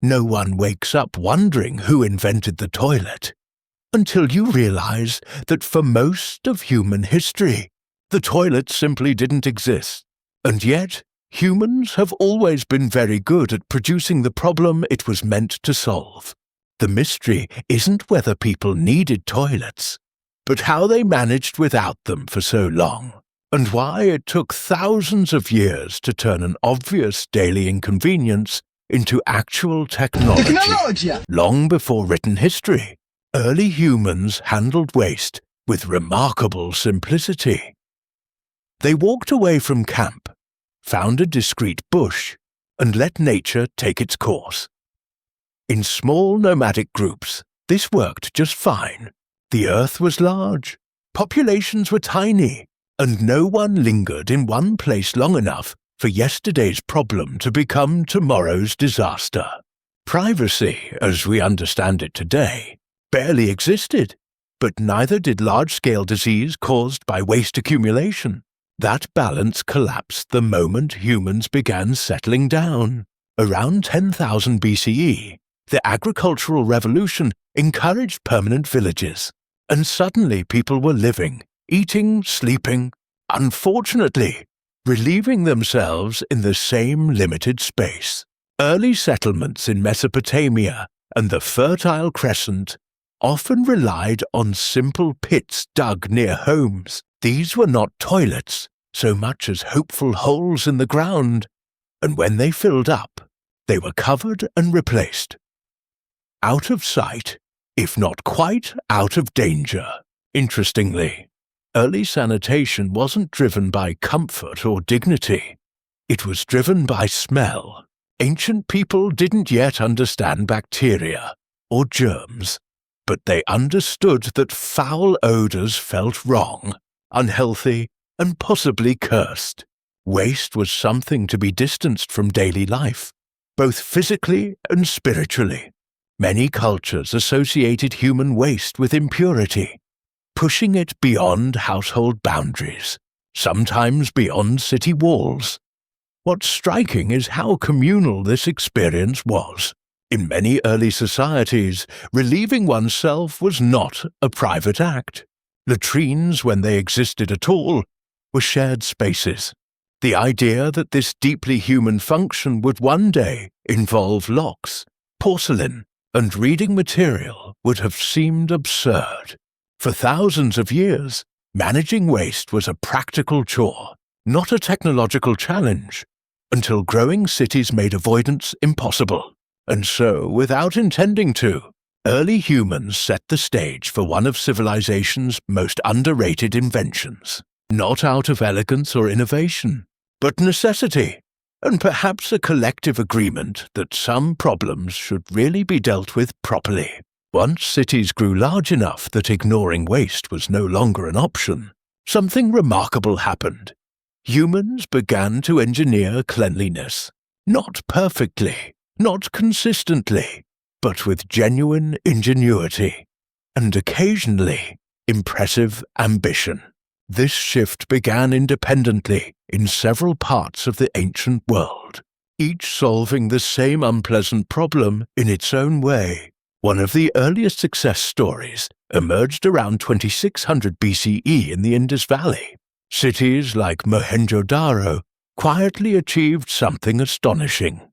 No one wakes up wondering who invented the toilet, until you realize that for most of human history, the toilet simply didn't exist. And yet, humans have always been very good at producing the problem it was meant to solve. The mystery isn't whether people needed toilets, but how they managed without them for so long, and why it took thousands of years to turn an obvious daily inconvenience into actual technology. Long before written history, early humans handled waste with remarkable simplicity. They walked away from camp, found a discreet bush, and let nature take its course. In small nomadic groups, this worked just fine. The earth was large, populations were tiny, and no one lingered in one place long enough for yesterday's problem to become tomorrow's disaster. Privacy, as we understand it today, barely existed, but neither did large-scale disease caused by waste accumulation. That balance collapsed the moment humans began settling down. Around 10,000 BCE, the agricultural revolution encouraged permanent villages, and suddenly people were living, eating, sleeping, unfortunately, relieving themselves in the same limited space. Early settlements in Mesopotamia and the Fertile Crescent often relied on simple pits dug near homes. These were not toilets, so much as hopeful holes in the ground, and when they filled up, they were covered and replaced. Out of sight, if not quite out of danger. Interestingly, early sanitation wasn't driven by comfort or dignity. It was driven by smell. Ancient people didn't yet understand bacteria or germs, but they understood that foul odors felt wrong, unhealthy, and possibly cursed. Waste was something to be distanced from daily life, both physically and spiritually. Many cultures associated human waste with impurity, pushing it beyond household boundaries, sometimes beyond city walls. What's striking is how communal this experience was. In many early societies, relieving oneself was not a private act. Latrines, when they existed at all, were shared spaces. The idea that this deeply human function would one day involve locks, porcelain, and reading material would have seemed absurd. For thousands of years, managing waste was a practical chore, not a technological challenge, until growing cities made avoidance impossible. And so, without intending to, early humans set the stage for one of civilization's most underrated inventions. Not out of elegance or innovation, but necessity, and perhaps a collective agreement that some problems should really be dealt with properly. Once cities grew large enough that ignoring waste was no longer an option, something remarkable happened. Humans began to engineer cleanliness, not perfectly, not consistently, but with genuine ingenuity, and occasionally impressive ambition. This shift began independently in several parts of the ancient world, each solving the same unpleasant problem in its own way. One of the earliest success stories emerged around 2600 BCE in the Indus Valley. Cities like Mohenjo-daro quietly achieved something astonishing.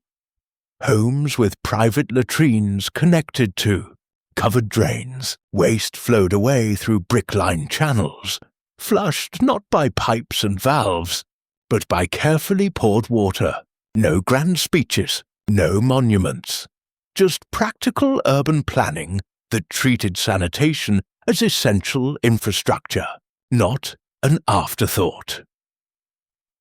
Homes with private latrines connected to covered drains. Waste flowed away through brick-lined channels, flushed not by pipes and valves, but by carefully poured water. No grand speeches, no monuments. Just practical urban planning that treated sanitation as essential infrastructure, not an afterthought.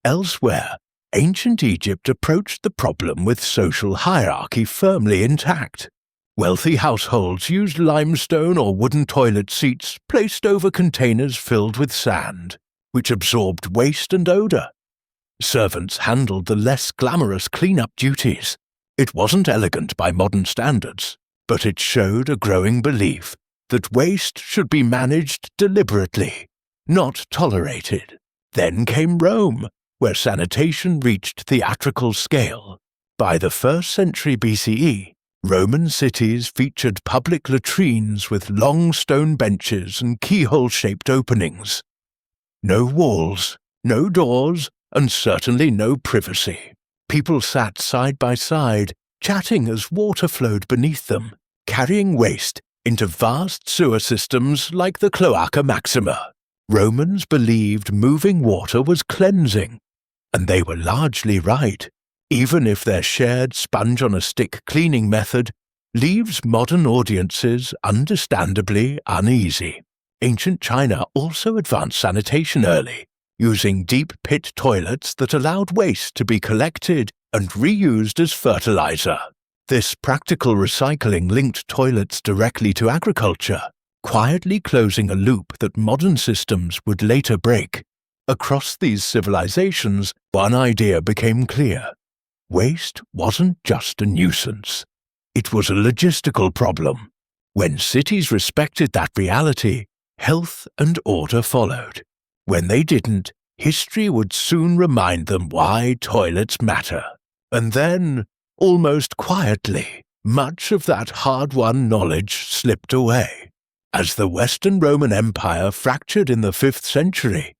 Elsewhere, ancient Egypt approached the problem with social hierarchy firmly intact. Wealthy households used limestone or wooden toilet seats placed over containers filled with sand, which absorbed waste and odor. Servants handled the less glamorous cleanup duties. It wasn't elegant by modern standards, but it showed a growing belief that waste should be managed deliberately, not tolerated. Then came Rome, where sanitation reached theatrical scale. By the 1st century BCE, Roman cities featured public latrines with long stone benches and keyhole-shaped openings. No walls, no doors, and certainly no privacy. People sat side by side, chatting as water flowed beneath them, carrying waste into vast sewer systems like the Cloaca Maxima. Romans believed moving water was cleansing, and they were largely right, even if their shared sponge-on-a-stick cleaning method leaves modern audiences understandably uneasy. Ancient China also advanced sanitation early, using deep pit toilets that allowed waste to be collected and reused as fertilizer. This practical recycling linked toilets directly to agriculture, quietly closing a loop that modern systems would later break. Across these civilizations, one idea became clear. Waste wasn't just a nuisance. It was a logistical problem. When cities respected that reality, health and order followed. When they didn't, history would soon remind them why toilets matter. And then, almost quietly, much of that hard-won knowledge slipped away. As the Western Roman Empire fractured in the 5th century,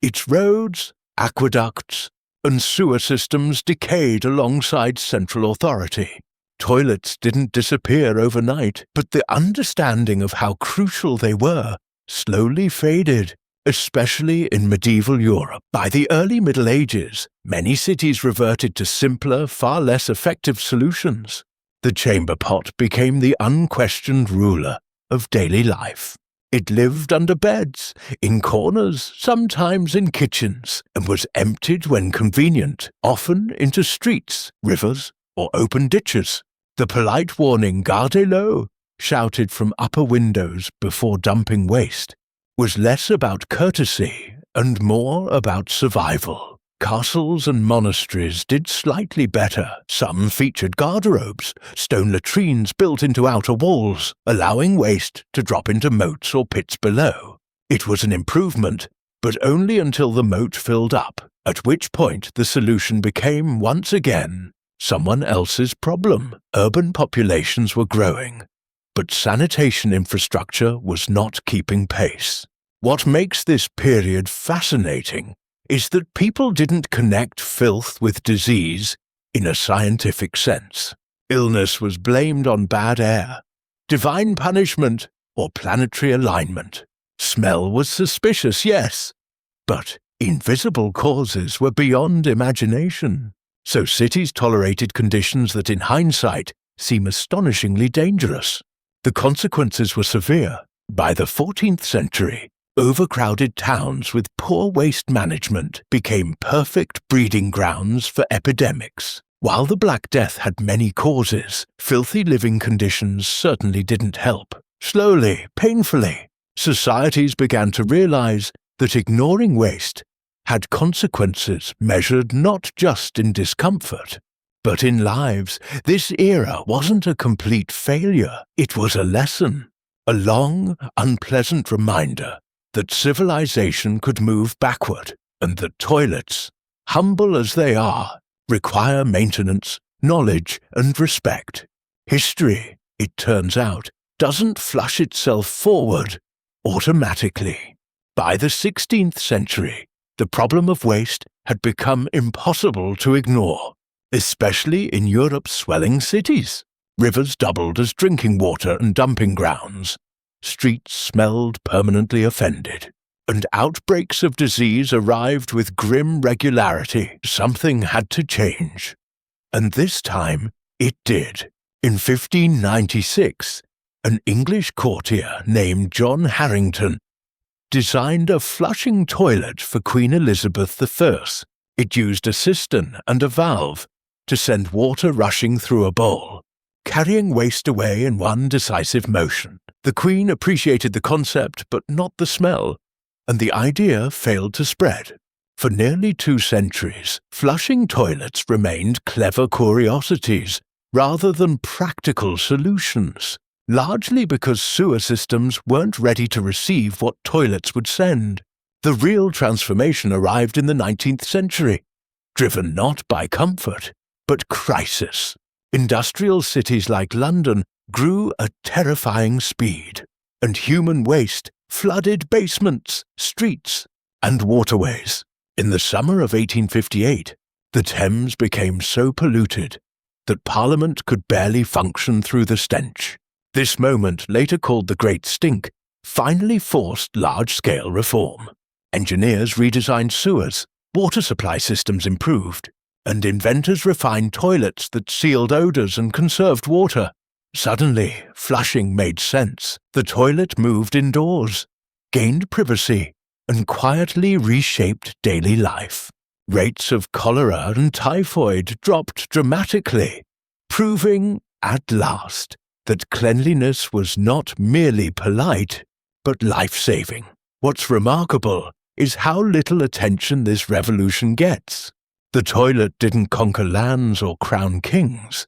its roads, aqueducts, and sewer systems decayed alongside central authority. Toilets didn't disappear overnight, but the understanding of how crucial they were slowly faded, especially in medieval Europe. By the early Middle Ages, many cities reverted to simpler, far less effective solutions. The chamber pot became the unquestioned ruler of daily life. It lived under beds, in corners, sometimes in kitchens, and was emptied when convenient, often into streets, rivers, or open ditches. The polite warning "Garde l'eau," shouted from upper windows before dumping waste, was less about courtesy and more about survival. Castles and monasteries did slightly better. Some featured garderobes, stone latrines built into outer walls, allowing waste to drop into moats or pits below. It was an improvement, but only until the moat filled up, at which point the solution became, once again, someone else's problem. Urban populations were growing, but sanitation infrastructure was not keeping pace. What makes this period fascinating is that people didn't connect filth with disease in a scientific sense. Illness was blamed on bad air, divine punishment, or planetary alignment. Smell was suspicious, yes, but invisible causes were beyond imagination. So cities tolerated conditions that in hindsight seem astonishingly dangerous. The consequences were severe. By the 14th century, overcrowded towns with poor waste management became perfect breeding grounds for epidemics. While the Black Death had many causes, filthy living conditions certainly didn't help. Slowly, painfully, societies began to realize that ignoring waste had consequences measured not just in discomfort, but in lives. This era wasn't a complete failure. It was a lesson, a long, unpleasant reminder that civilization could move backward, and that toilets, humble as they are, require maintenance, knowledge, and respect. History, it turns out, doesn't flush itself forward automatically. By the 16th century, the problem of waste had become impossible to ignore, especially in Europe's swelling cities. Rivers doubled as drinking water and dumping grounds. Streets smelled permanently offended, and outbreaks of disease arrived with grim regularity. Something had to change. And this time, it did. In 1596, an English courtier named John Harrington designed a flushing toilet for Queen Elizabeth I. It used a cistern and a valve to send water rushing through a bowl, carrying waste away in one decisive motion. The Queen appreciated the concept, but not the smell, and the idea failed to spread. For nearly 2 centuries, flushing toilets remained clever curiosities rather than practical solutions, largely because sewer systems weren't ready to receive what toilets would send. The real transformation arrived in the 19th century, driven not by comfort, but crisis. industrial cities like London grew at terrifying speed, and human waste flooded basements, streets, and waterways. In the summer of 1858, the Thames became so polluted that Parliament could barely function through the stench. This moment, later called the Great Stink, finally forced large-scale reform. Engineers redesigned sewers, water supply systems improved, and inventors refined toilets that sealed odors and conserved water. Suddenly, flushing made sense. The toilet moved indoors, gained privacy, and quietly reshaped daily life. Rates of cholera and typhoid dropped dramatically, proving, at last, that cleanliness was not merely polite, but life-saving. What's remarkable is how little attention this revolution gets. The toilet didn't conquer lands or crown kings,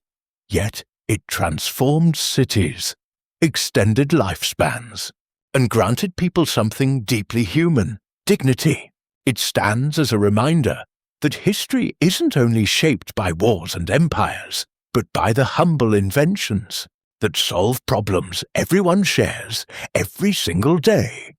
yet it transformed cities, extended lifespans, and granted people something deeply human, dignity. It stands as a reminder that history isn't only shaped by wars and empires, but by the humble inventions that solve problems everyone shares every single day.